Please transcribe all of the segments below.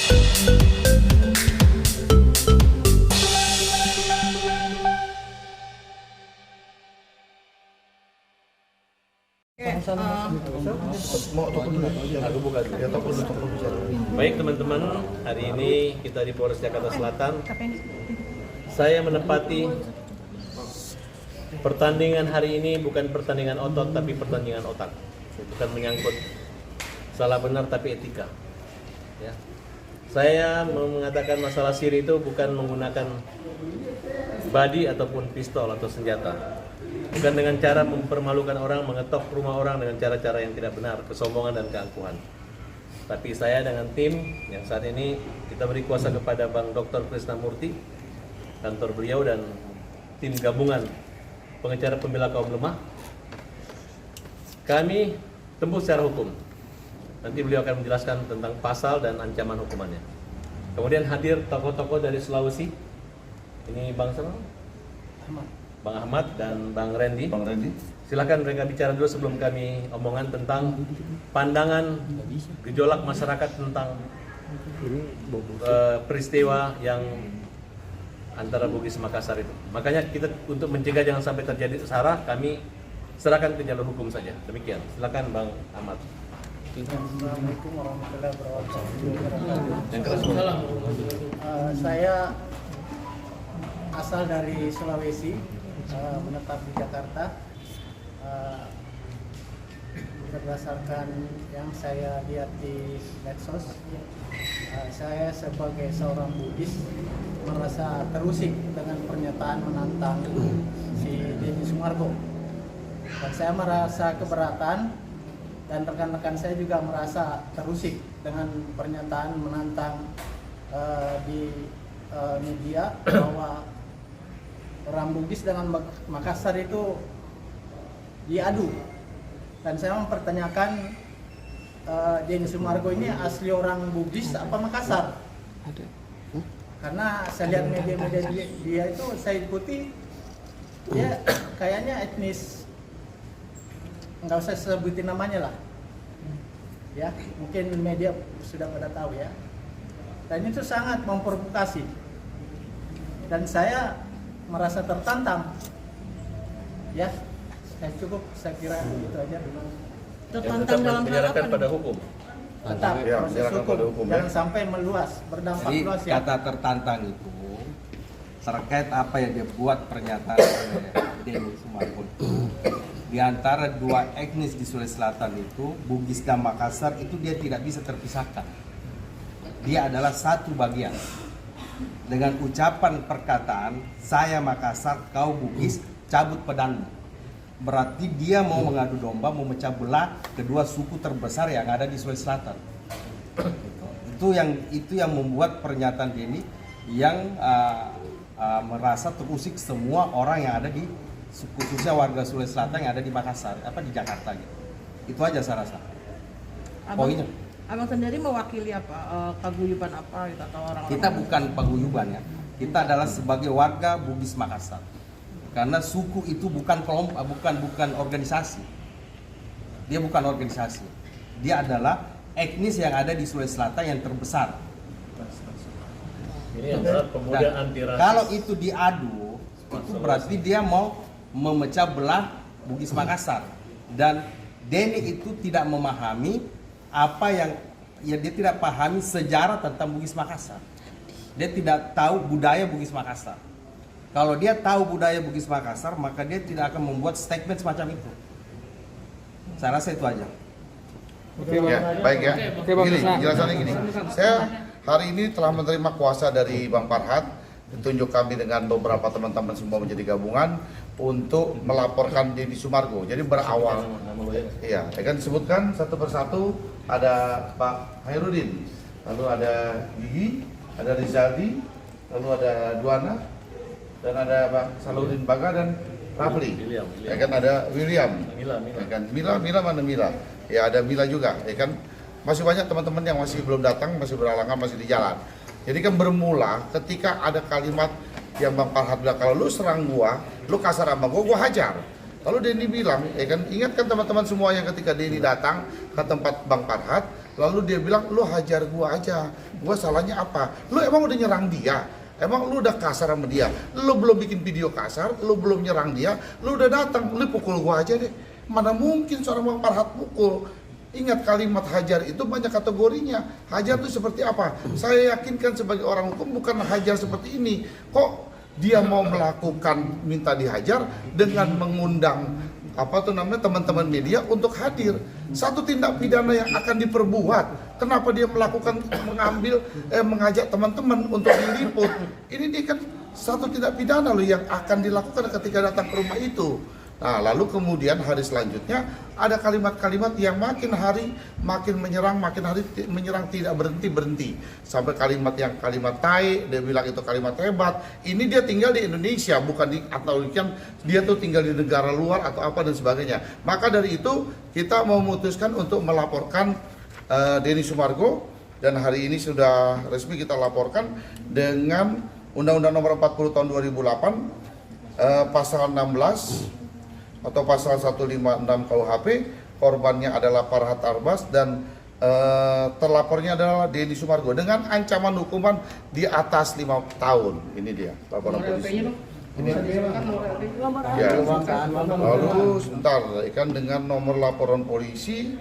Baik teman-teman, hari ini kita di Polres Jakarta Selatan. Saya menepati pertandingan hari ini bukan pertandingan otot tapi pertandingan otak. Bukan menyangkut salah benar tapi etika. Ya. Saya mengatakan masalah siri itu bukan menggunakan badi ataupun pistol atau senjata. Bukan dengan cara mempermalukan orang, mengetok rumah orang dengan cara-cara yang tidak benar, kesombongan dan keangkuhan. Tapi saya dengan tim yang saat ini kita beri kuasa kepada Bang Dr. Krisnamurti, kantor beliau dan tim gabungan pengacara pembela kaum lemah. Kami tempuh secara hukum. Nanti beliau akan menjelaskan tentang pasal dan ancaman hukumannya. Kemudian hadir tokoh-tokoh dari Sulawesi. Ini Bang siapa? Bang Ahmad dan Bang Randy. Bang Randy. Silakan mereka bicara dulu sebelum kami omongan tentang pandangan gejolak masyarakat tentang peristiwa yang antara Bugis Makassar itu. Makanya kita untuk mencegah jangan sampai terjadi sara, kami serahkan ke jalur hukum saja. Demikian. Silakan Bang Ahmad. Assalamualaikum warahmatullahi wabarakatuh. Yang keras. Saya asal dari Sulawesi, menetap di Jakarta. Berdasarkan yang saya lihat di medsos, saya sebagai seorang Buddhis merasa terusik dengan pernyataan menantang si Denny Sumargo. Dan saya merasa keberatan dan rekan-rekan saya juga merasa terusik dengan pernyataan menantang di media bahwa orang Bugis dengan Makassar itu diadu. Dan saya mempertanyakan Denny Sumargo ini asli orang Bugis apa Makassar? Karena saya lihat media-media dia itu saya ikuti, dia kayaknya etnis, nggak usah sebutin namanya lah. Ya, mungkin media sudah pada tahu ya. Dan itu sangat memprovokasi. Dan saya merasa tertantang. Ya, saya kira itu aja. Tertantang dalam menyerahkan pada hukum. Tetap Ya, proses menyerahkan pada hukum. hukum, Jangan ya. sampai meluas, berdampak Jadi luas ya. kata tertantang itu terkait apa yang dia buat pernyataan oleh Denny Sumargo. Di antara dua etnis di Sulawesi Selatan itu, Bugis dan Makassar itu dia tidak bisa terpisahkan. Dia adalah satu bagian. Dengan ucapan perkataan, saya Makassar, kau Bugis, cabut pedangmu. Berarti dia mau mengadu domba, mau memecah belah kedua suku terbesar yang ada di Sulawesi Selatan. Itu yang membuat pernyataan Denny yang merasa terusik semua orang yang ada di khususnya warga Sulawesi Selatan yang ada di Makassar, di Jakarta gitu. Itu aja saya rasa. Poinnya. Abang sendiri mewakili apa? Paguyuban apa gitu atau orang-orang? Kita bukan paguyuban ya. Kita adalah sebagai warga Bugis Makassar. Karena suku itu bukan kelompok, bukan organisasi. Dia bukan organisasi. Dia adalah etnis yang ada di Sulawesi Selatan yang terbesar. Ini adalah pemuda anti rasis. Kalau itu diadu, itu berarti dia mau memecah belah Bugis Makassar. Dan Denny itu tidak memahami apa yang dia tidak pahami sejarah tentang Bugis Makassar. Dia tidak tahu budaya Bugis Makassar. Kalau dia tahu budaya Bugis Makassar, maka dia tidak akan membuat statement semacam itu. Saya rasa itu aja. Ya, baik ya. Gini, penjelasannya gini. Saya hari ini telah menerima kuasa dari Bang Farhad, ditunjuk kami dengan beberapa teman-teman semua menjadi gabungan untuk melaporkan Denny Sumargo. Jadi berawal, iya, ya kan disebutkan satu persatu, ada Pak Hairudin, lalu ada Gigi, ada Rizaldi, lalu ada Duana, dan ada Bang Saludin Baga dan Rafli. Ya kan ada William. Ya kan Mila mana Mila? Ya ada Mila juga. Ya kan masih banyak teman-teman yang masih belum datang, masih berhalangan, masih di jalan. Jadi kan bermula ketika ada kalimat yang Bang Farhad bilang, kalau lu serang gua, lu kasar sama gua hajar. Lalu Denny bilang, ya kan, ingatkan teman-teman semua yang ketika Denny datang ke tempat Bang Farhad, lalu dia bilang lu hajar gua aja, gua salahnya apa? Lu emang udah nyerang dia? Emang lu udah kasar sama dia? Lu belum bikin video kasar, lu belum nyerang dia, lu udah datang, lu pukul gua aja deh. Mana mungkin seorang Bang Farhat pukul? Ingat kalimat hajar itu banyak kategorinya. Hajar itu seperti apa? Saya yakinkan sebagai orang hukum bukan hajar seperti ini. Kok dia mau melakukan minta dihajar dengan mengundang teman-teman media untuk hadir. Satu tindak pidana yang akan diperbuat. Kenapa dia melakukan mengajak teman-teman untuk diliput? Ini dia kan satu tindak pidana loh yang akan dilakukan ketika datang ke rumah itu. Nah, lalu kemudian hari selanjutnya ada kalimat-kalimat yang makin hari makin menyerang tidak berhenti. Sampai kalimat tai, dia bilang itu kalimat hebat. Ini dia tinggal di Indonesia, bukan di atau dia tuh tinggal di negara luar atau apa dan sebagainya. Maka dari itu kita memutuskan untuk melaporkan Denny Sumargo, dan hari ini sudah resmi kita laporkan dengan Undang-Undang Nomor 40 Tahun 2008 pasal 16 atau pasal 156 KUHP. Korbannya adalah Farhat Arbas dan terlapornya adalah Denny Sumargo dengan ancaman hukuman di atas 5 tahun. Ini dia laporan polisi. Ini ya. Lalu sebentar, ikan dengan nomor laporan polisi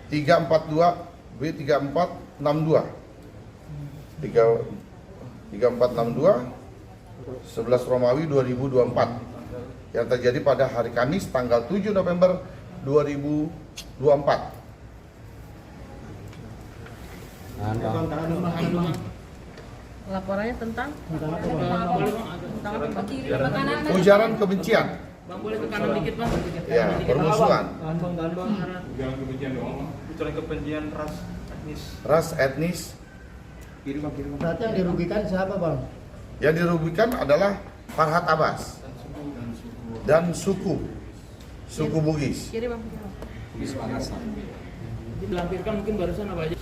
342 B3462 11 Romawi 2024 yang terjadi pada hari Kamis tanggal 7 November 2024. Laporannya tentang Ujaran kebencian. Bang, boleh ke kanan dikit, Bang? Ya, permusuhan. Ujaran kebencian doang. Ujaran kebencian Ras etnis. Berarti yang dirugikan siapa, Bang? Yang dirugikan adalah Farhat Abbas dan suku Bugis. kiri bang. Bugis Makassar. Dilampirkan mungkin barusan apa aja?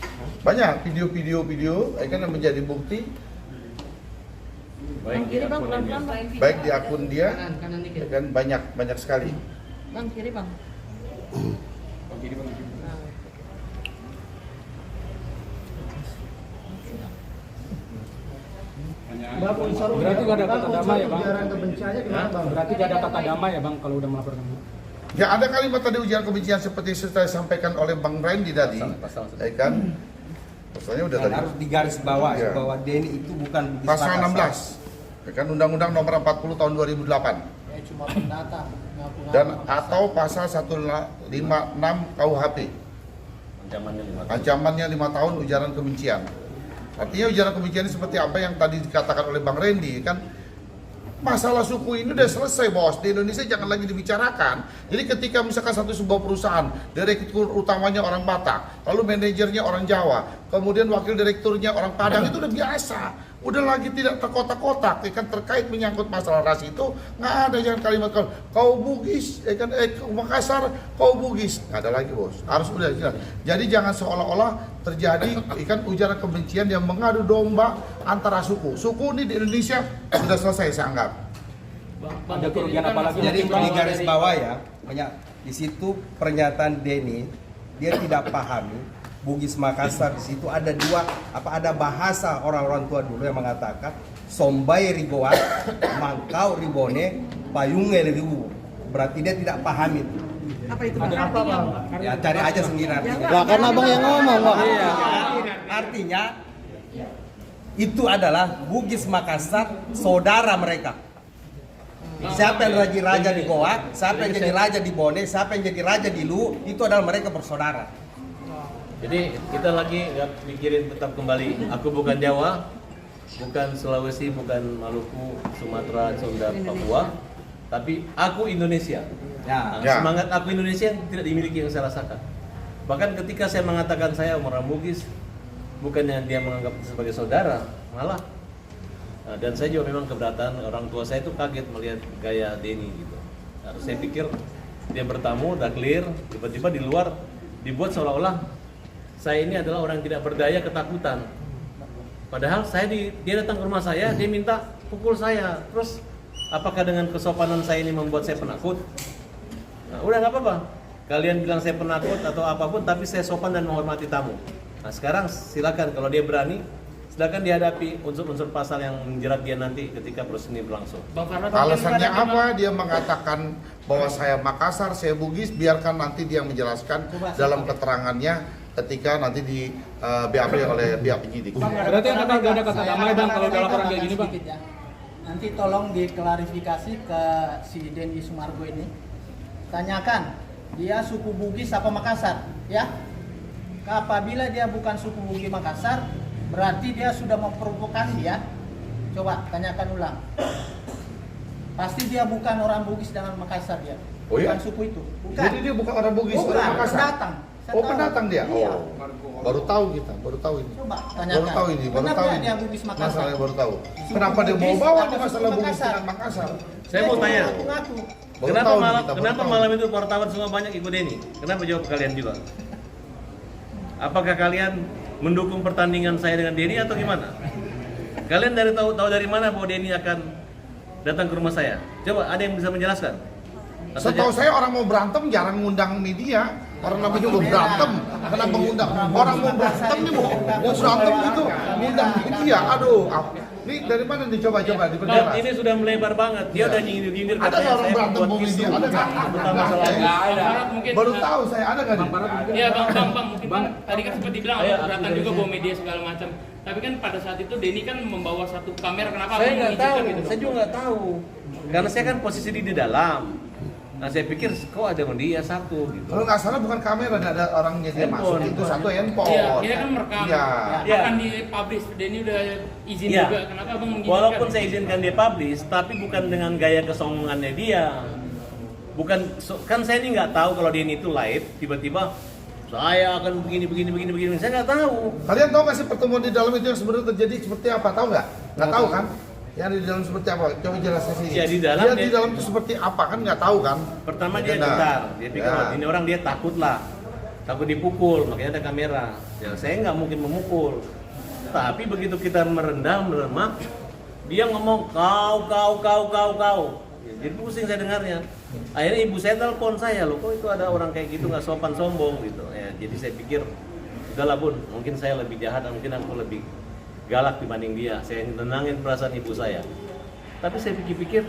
Banyak video kan yang menjadi bukti Bang kiri bang, pelan-pelan bang. baik di akun dia Kanan dikit. kan banyak sekali. Bang kiri bang. Berarti gak ada kata damai ya bang? Ujaran kebenciannya gimana, Bang? Berarti gak ada kata damai ya bang kalau udah melaporkan? Ya ada kalimat tadi ujaran kebencian seperti saya sampaikan oleh Bang Randy tadi, ya kan? Pasalnya udah Dan tadi. harus digaris bawah Ya. bahwa Denny itu bukan Bugis Pasal Makassar. 16, ya kan Undang-Undang Nomor 40 Tahun 2008 Ya cuma pendata. dan atau pasal 156 KUHP. Ancamannya 5 tahun ujaran kebencian. Artinya ujaran kebencian ini seperti apa yang tadi dikatakan oleh Bang Randy kan. Masalah suku ini udah selesai bos, di Indonesia jangan lagi dibicarakan. Jadi ketika misalkan sebuah perusahaan, direktur utamanya orang Batak, lalu manajernya orang Jawa, kemudian wakil direkturnya orang Padang, itu udah biasa. Udah lagi tidak terkotak-kotak, kan terkait menyangkut masalah ras itu nggak ada jangan kalimat kau Bugis, kan Makassar kau Bugis, nggak ada lagi bos. Harus udah jelas. Jadi jangan seolah-olah terjadi ikan ujaran kebencian yang mengadu domba antara suku. Suku ini di Indonesia sudah selesai saya anggap. Ada kerugian apa lagi? Jadi di garis bawah ya, banyak di situ pernyataan Denny dia tidak pahami Bugis Makassar. Di situ ada ada bahasa orang-orang tua dulu yang mengatakan Sombai riboan, Mangkau ribone, Payunge ribu. Berarti dia tidak paham itu. Apa itu Ada bang? apa bang? Ya cari aja sendiri artinya. Lah kan abang yang ngomong, Bang. Iya. Artinya itu adalah Bugis Makassar saudara mereka. Siapa yang jadi raja di Goa, siapa yang jadi raja di Bone, siapa yang jadi raja di Lu, itu adalah mereka bersaudara. Jadi kita lagi nggak mikirin tetap kembali. Aku bukan Jawa, bukan Sulawesi, bukan Maluku, Sumatera, Sunda, Papua, tapi aku Indonesia. Ya. Nah, Ya. semangat aku Indonesia tidak dimiliki yang saya rasakan. Bahkan ketika saya mengatakan saya orang Bugis, bukannya dia menganggap sebagai saudara, malah. Nah, dan saya juga memang keberatan, orang tua saya itu kaget melihat gaya Denny gitu. Nah, saya pikir dia bertamu, udah clear, tiba-tiba di luar dibuat seolah-olah saya ini adalah orang yang tidak berdaya, ketakutan. Padahal dia datang ke rumah saya, dia minta pukul saya. Terus apakah dengan kesopanan saya ini membuat saya penakut? Nah, udah nggak apa-apa. Kalian bilang saya penakut atau apapun, tapi saya sopan dan menghormati tamu. Nah sekarang silakan kalau dia berani, silakan dihadapi unsur-unsur pasal yang menjerat dia nanti ketika proses ini berlangsung. Alasannya apa? Dia mengatakan bahwa saya Makassar, saya Bugis, biarkan nanti dia menjelaskan dalam keterangannya ketika nanti di BAP oleh pihak penyidik. Berarti yang gak ada kata damai bang kalau udah laporan kayak gini bang? Sedikit ya. Nanti tolong diklarifikasi ke si Denny Sumargo ini. Tanyakan, dia suku Bugis apa Makassar, ya? Apabila dia bukan suku Bugis Makassar, berarti dia sudah memprovokasi ya. Coba tanyakan ulang. Pasti dia bukan orang Bugis dengan Makassar dia. Oh iya? Bukan suku itu. Bukan. Jadi dia bukan orang Bugis, Bukan, orang Makassar. pendatang. Saya Oh tahu. pendatang dia? Iya. Oh, baru tahu kita, baru tahu ini. Coba tanyakan. Baru tahu ini, baru Kenapa tahu ini. dia Bugis Makassar? Masalahnya baru tahu. Suku Kenapa dia Bugis bawa atau di masalah suku Bugis Makassar? dengan Makassar? Saya mau tanya, Ngaku. Baru kenapa tahu malam kita, baru kenapa tahu. malam itu wartawan semua banyak ikut Denny? Kenapa jawab kalian juga? Apakah kalian mendukung pertandingan saya dengan Denny atau gimana? Kalian tahu dari mana bahwa Denny akan datang ke rumah saya? Coba ada yang bisa menjelaskan? Atau Setahu saya orang mau berantem jarang ngundang media. Orang namanya mau berantem, kenapa ngundang? Orang mau berantem nih mau berantem gitu, ngundang media. Aduh, ini dari mana dicoba-coba Bang, diperjelas? ini sudah melebar banget. Dia udah nyindir-nyindir Ada nggak orang saya berantem membuat mau kisru media? Ada nggak? tentang masalah ini. Mungkin Baru tahu saya ada nggak nih? Iya bang, mungkin bang, tadi kan sempat dibilang Ayo, ada keberatan aku juga dari bawa media segala macam. Tapi kan pada saat itu Denny kan membawa satu kamera, kenapa Saya abang nggak mengizinkan tahu, gitu? saya juga nggak tahu. Karena saya kan posisi di dalam. Nah saya pikir kok ada dia satu gitu. Kalau nggak salah bukan kamera, ada orangnya dia Handphone. masuk itu satu handphone. Iya, dia kan merekam. Iya. Iya. Akan dipublish, Denny udah izin Iya. juga. Kenapa abang mengizinkan? Walaupun saya izinkan dia publish, tapi bukan dengan gaya kesombongannya dia. Bukan kan saya ini nggak tahu kalau dia ini itu live, tiba-tiba saya akan begini. Saya nggak tahu. Kalian tahu nggak sih pertemuan di dalam itu yang sebenarnya terjadi seperti apa? Tahu nggak? Nggak tahu kan? Yang di dalam seperti apa? Coba jelaskan sini. Ya, di dalam dia dia- di dalam itu seperti apa kan nggak tahu kan? Pertama dia Nah, gentar, dia pikir ya. "Oh, ini orang dia takut lah, takut dipukul, makanya ada kamera. Ya saya nggak mungkin memukul. Tapi begitu kita meremak, dia ngomong kau. Ya, jadi pusing saya dengarnya. Akhirnya ibu saya telepon saya, loh kok itu ada orang kayak gitu nggak sopan sombong gitu. Ya, jadi saya pikir udahlah bun, mungkin saya lebih jahat dan mungkin aku lebih galak dibanding dia. Saya nenangin perasaan ibu saya. Tapi saya pikir-pikir,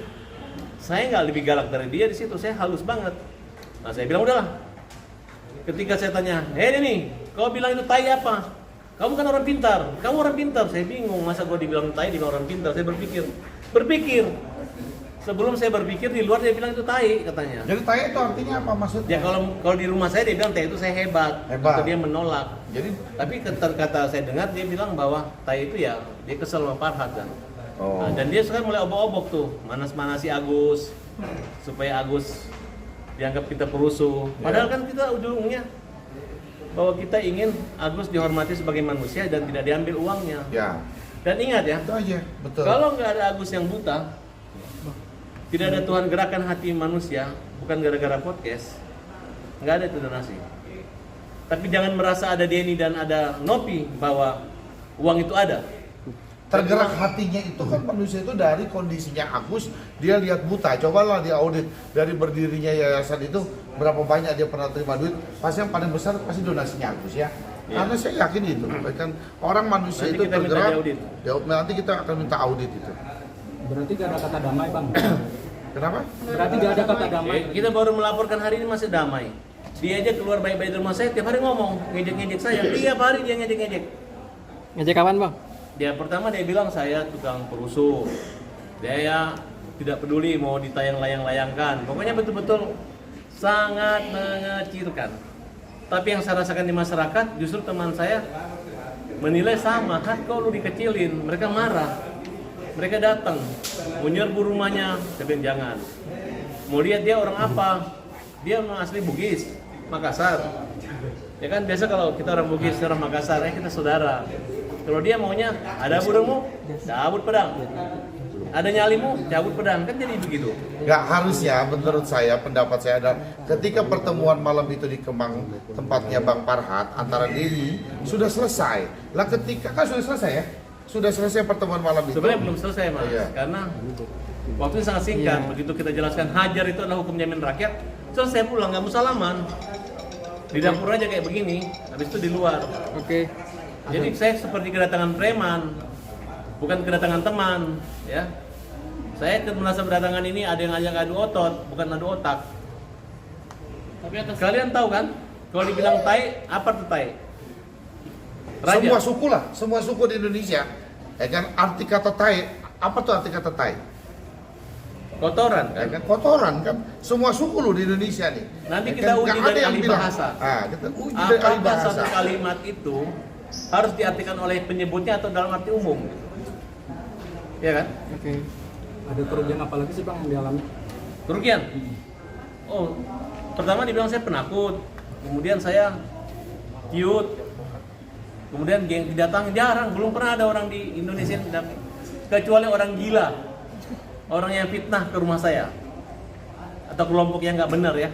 saya nggak lebih galak dari dia di situ. Saya halus banget. Nah saya bilang udahlah. Ketika saya tanya, hei Denny, kau bilang itu tai apa? Kamu kan orang pintar. Kamu orang pintar. Saya bingung. Masa gua dibilang tai, dibilang orang pintar. Saya berpikir. Sebelum saya berpikir di luar dia bilang itu tai katanya. Jadi tanya itu artinya apa maksudnya? Ya kalau di rumah saya dia bilang tai itu saya hebat. Hebat. Atau dia menolak. Jadi Tapi kata saya dengar dia bilang bahwa tai itu ya dia kesel sama Farhad kan. oh. Nah, dan dia sekarang mulai obok-obok tuh, manas-manasi Agus supaya Agus dianggap kita perusuh. Padahal kan kita ujungnya bahwa kita ingin Agus dihormati sebagai manusia dan tidak diambil uangnya. Ya, Dan ingat ya, itu aja, betul. kalau nggak ada Agus yang buta, tidak ada Tuhan gerakan hati manusia, bukan gara-gara podcast, nggak ada itu donasi. Tapi jangan merasa ada Denny dan ada Nopi bahwa uang itu ada. Tergerak hatinya itu kan manusia itu dari kondisinya Agus, dia lihat buta. Cobalah dia audit dari berdirinya yayasan itu berapa banyak dia pernah terima duit. Pasti yang paling besar pasti donasinya Agus ya. Iya. Karena saya yakin itu, kan orang manusia Nanti itu kita minta tergerak. diaudit. Nanti kita akan minta audit itu. Berarti gak ada kata damai bang? Kenapa? Berarti gak ada kata damai? Kita baru melaporkan hari ini masih damai. Dia aja keluar baik-baik dari rumah saya, tiap hari ngomong, ngejek-ngejek saya. Tiap hari dia ngejek-ngejek. Ngejek kapan bang? Dia pertama dia bilang saya tukang perusuh. Dia tidak peduli mau ditayang-layang-layangkan. Pokoknya betul-betul sangat mengecilkan. Tapi yang saya rasakan di masyarakat justru teman saya menilai sama, kan kok lu dikecilin. Mereka marah. Mereka datang mau nyerbu rumahnya, saya bilang jangan. Mau lihat dia orang apa? Dia orang asli Bugis, Makassar. Ya kan biasa kalau kita orang Bugis, orang Makassar, kita saudara. Kalau dia maunya ada burungmu, cabut pedang. Ada nyalimu, cabut pedang. Kan jadi begitu. Nggak harusnya, menurut saya, pendapat saya adalah ketika pertemuan malam itu di Kemang, tempatnya Bang Farhad, antara Denny, sudah selesai. Lah ketika, kan sudah selesai ya? Sudah selesai pertemuan malam itu. Sebenarnya belum selesai mas, Iya. karena waktunya sangat singkat. Begitu kita jelaskan hajar itu adalah hukum jamin rakyat, selesai pulang, nggak mau salaman. Di dapur aja kayak begini, habis itu di luar. Oke. Jadi saya seperti kedatangan preman, bukan kedatangan teman, ya. Saya merasa berdatangan ini ada yang ajak adu otot, bukan adu otak. Kalian tahu kan? Kalau dibilang tai, apa tuh tai? Raja. Semua suku lah, semua suku di Indonesia. Ya kan arti kata tai, apa tuh arti kata tai? Kotoran Ya kan? kan kotoran kan. Semua suku lo di Indonesia nih. Nanti Ya kita kan? uji Nggak dari ada yang ahli bilang. bahasa. Kita uji dari ahli Apakah bahasa. satu kalimat itu harus diartikan oleh penyebutnya atau dalam arti umum? Ya kan? Oke. Ada kerugian apa lagi sih bang yang dialami? Kerugian? Oh, pertama dibilang saya penakut, kemudian saya cute, kemudian geng didatangi jarang, belum pernah ada orang di Indonesia yang didatangi, kecuali orang gila, orang yang fitnah ke rumah saya, atau kelompok yang nggak benar ya.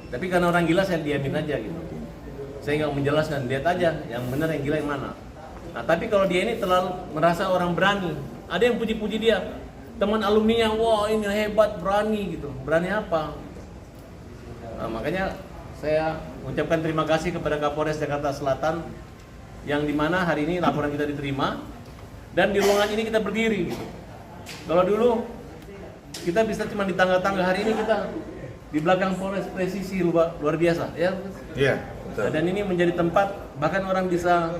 Tapi karena orang gila saya diamin aja gitu, saya nggak menjelaskan, lihat aja yang benar yang gila yang mana. Nah tapi kalau dia ini terlalu merasa orang berani, ada yang puji-puji dia. Teman alumninya, wah ini hebat, berani gitu. Berani apa? Nah, makanya saya ucapkan terima kasih kepada Kapolres Jakarta Selatan yang dimana hari ini laporan kita diterima dan di ruangan ini kita berdiri gitu. Kalau dulu kita bisa cuma di tangga-tangga, hari ini kita di belakang Polres presisi luar biasa ya. Iya, betul. Dan ini menjadi tempat bahkan orang bisa,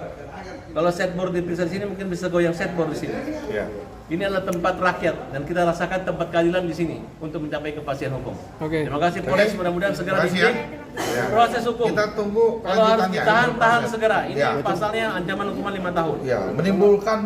kalau setboard diperiksa di sini mungkin bisa goyang setboard di sini. Iya. Ini adalah tempat rakyat dan kita rasakan tempat keadilan di sini untuk mencapai kepastian hukum. Oke. Terima kasih Polres, mudah-mudahan segera Terima kasih, dibidik ya. proses hukum. Kita tunggu Kalau harus kelanjutannya, ditahan, ini tahan proses. segera. Ini Ya. pasalnya ancaman hukuman 5 tahun. Ya, menimbulkan